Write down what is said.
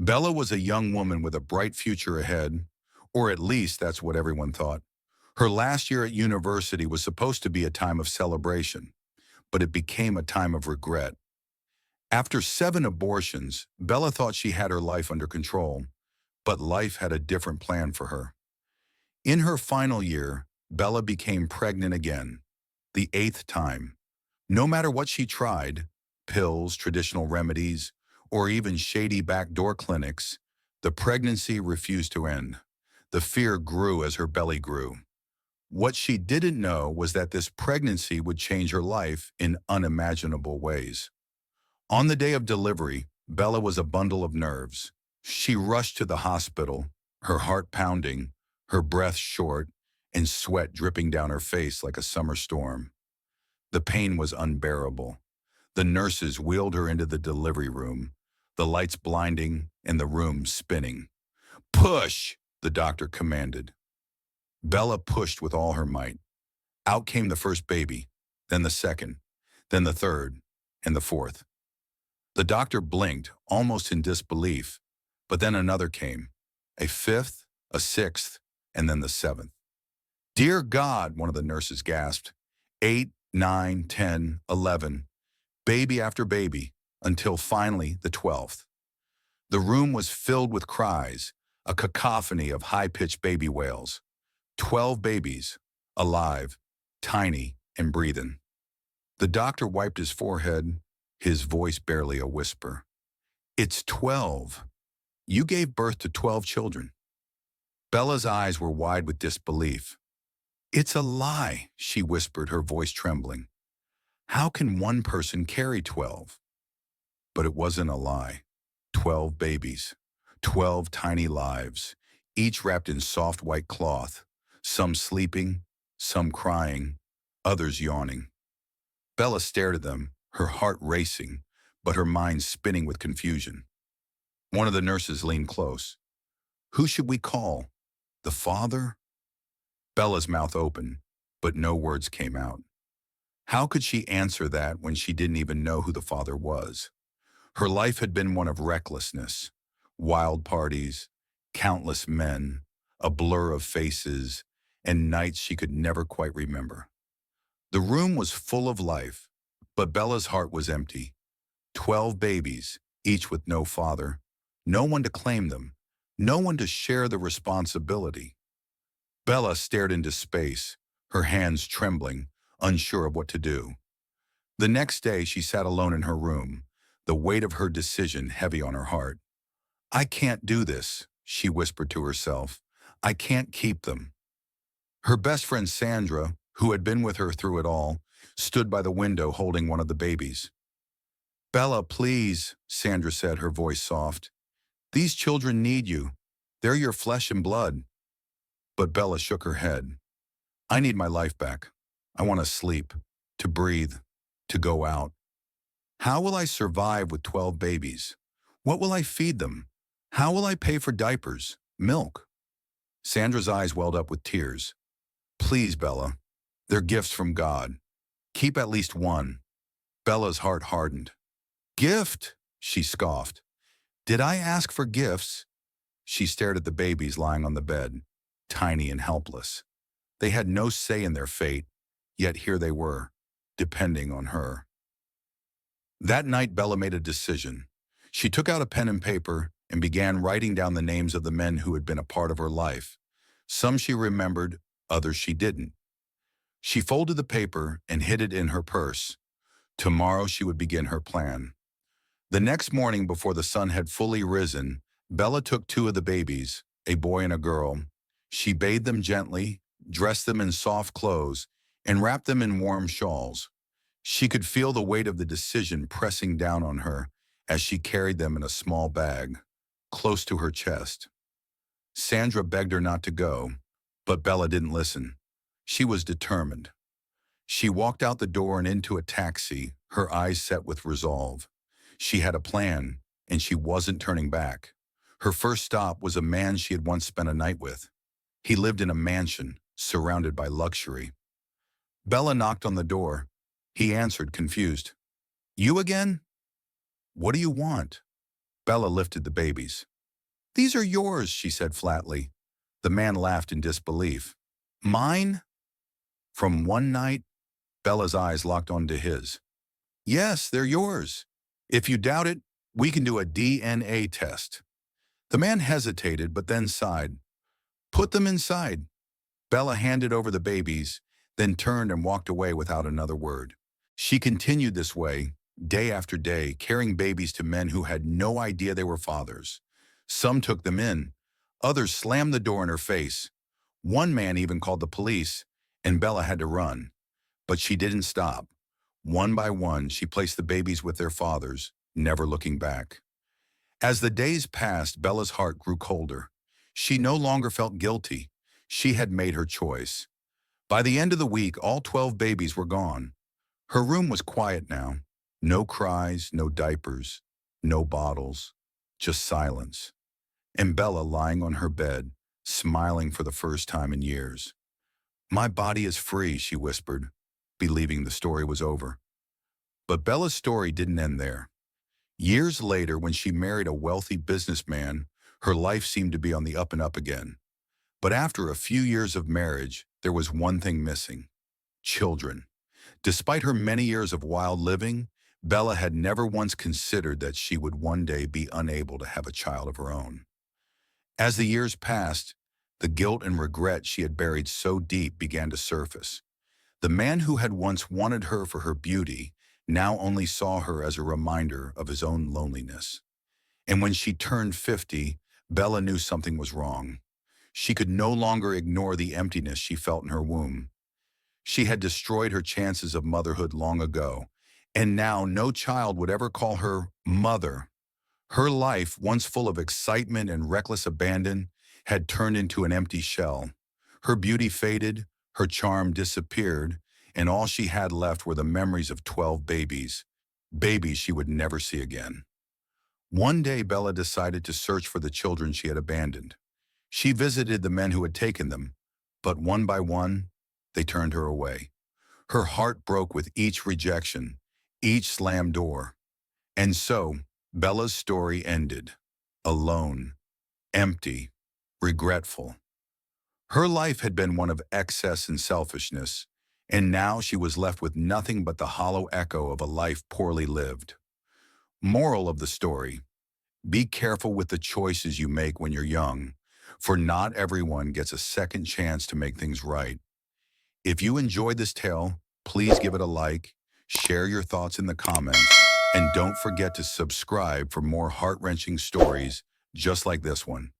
Bella was a young woman with a bright future ahead, or at least that's what everyone thought. Her last year at university was supposed to be a time of celebration, but it became a time of regret. After 7 abortions, Bella thought she had her life under control, but life had a different plan for her. In her final year, Bella became pregnant again, the 8th time. No matter what she tried, pills, traditional remedies, or even shady backdoor clinics, the pregnancy refused to end. The fear grew as her belly grew. What she didn't know was that this pregnancy would change her life in unimaginable ways. On the day of delivery, Bella was a bundle of nerves. She rushed to the hospital, her heart pounding, her breath short, and sweat dripping down her face like a summer storm. The pain was unbearable. The nurses wheeled her into the delivery room, the lights blinding and the room spinning. "Push!" the doctor commanded. Bella pushed with all her might. Out came the first baby, then the second, then the third, and the fourth. The doctor blinked, almost in disbelief, but then another came, a fifth, a sixth, and then the seventh. "Dear God," one of the nurses gasped. 8, 9, 10, 11, baby after baby, until finally the 12th. The room was filled with cries, a cacophony of high-pitched baby wails. 12 babies, alive, tiny, and breathing. The doctor wiped his forehead, his voice barely a whisper. "It's 12. You gave birth to 12 children." Bella's eyes were wide with disbelief. "It's a lie," she whispered, her voice trembling. "How can one person carry 12? But it wasn't a lie. 12 babies, 12 tiny lives, each wrapped in soft white cloth, some sleeping, some crying, others yawning. Bella stared at them, her heart racing, but her mind spinning with confusion. One of the nurses leaned close. "Who should we call? The father?" Bella's mouth opened, but no words came out. How could she answer that when she didn't even know who the father was? Her life had been one of recklessness, wild parties, countless men, a blur of faces, and nights she could never quite remember. The room was full of life, but Bella's heart was empty. 12 babies, each with no father, no one to claim them, no one to share the responsibility. Bella stared into space, her hands trembling, unsure of what to do. The next day she sat alone in her room, the weight of her decision heavy on her heart. "I can't do this," she whispered to herself. "I can't keep them." Her best friend Sandra, who had been with her through it all, stood by the window holding one of the babies. "Bella, please," Sandra said, her voice soft. "These children need you. They're your flesh and blood." But Bella shook her head. "I need my life back. I want to sleep, to breathe, to go out. How will I survive with 12 babies? What will I feed them? How will I pay for diapers, milk?" Sandra's eyes welled up with tears. "Please, Bella. They're gifts from God. Keep at least one." Bella's heart hardened. "Gift?" she scoffed. "Did I ask for gifts?" She stared at the babies lying on the bed, tiny and helpless. They had no say in their fate, yet here they were, depending on her. That night, Bella made a decision. She took out a pen and paper and began writing down the names of the men who had been a part of her life. Some she remembered, others she didn't. She folded the paper and hid it in her purse. Tomorrow she would begin her plan. The next morning, before the sun had fully risen, Bella took 2 of the babies, a boy and a girl. She bathed them gently, dressed them in soft clothes, and wrapped them in warm shawls. She could feel the weight of the decision pressing down on her as she carried them in a small bag, close to her chest. Sandra begged her not to go, but Bella didn't listen. She was determined. She walked out the door and into a taxi, her eyes set with resolve. She had a plan, and she wasn't turning back. Her first stop was a man she had once spent a night with. He lived in a mansion, surrounded by luxury. Bella knocked on the door. He answered, confused. "You again?" "What do you want?" Bella lifted the babies. "These are yours," she said flatly. The man laughed in disbelief. "Mine?" From one night, Bella's eyes locked onto his. "Yes, they're yours. If you doubt it, we can do a DNA test." The man hesitated, but then sighed. "Put them inside." Bella handed over the babies, then turned and walked away without another word. She continued this way, day after day, carrying babies to men who had no idea they were fathers. Some took them in. Others slammed the door in her face. One man even called the police, and Bella had to run. But she didn't stop. One by one, she placed the babies with their fathers, never looking back. As the days passed, Bella's heart grew colder. She no longer felt guilty. She had made her choice. By the end of the week, all 12 babies were gone. Her room was quiet now. No cries, no diapers, no bottles, just silence. And Bella lying on her bed, smiling for the first time in years. "My body is free," she whispered, believing the story was over. But Bella's story didn't end there. Years later, when she married a wealthy businessman, her life seemed to be on the up and up again. But after a few years of marriage, there was one thing missing: children. Despite her many years of wild living, Bella had never once considered that she would one day be unable to have a child of her own. As the years passed, the guilt and regret she had buried so deep began to surface. The man who had once wanted her for her beauty now only saw her as a reminder of his own loneliness. And when she turned 50, Bella knew something was wrong. She could no longer ignore the emptiness she felt in her womb. She had destroyed her chances of motherhood long ago, and now no child would ever call her mother. Her life, once full of excitement and reckless abandon, had turned into an empty shell. Her beauty faded, her charm disappeared, and all she had left were the memories of 12 babies, babies she would never see again. One day, Bella decided to search for the children she had abandoned. She visited the men who had taken them, but one by one, they turned her away. Her heart broke with each rejection, each slammed door. And so, Bella's story ended, alone, empty, regretful. Her life had been one of excess and selfishness, and now she was left with nothing but the hollow echo of a life poorly lived. Moral of the story: be careful with the choices you make when you're young, for not everyone gets a second chance to make things right. If you enjoyed this tale, please give it a like, share your thoughts in the comments, and don't forget to subscribe for more heart-wrenching stories just like this one.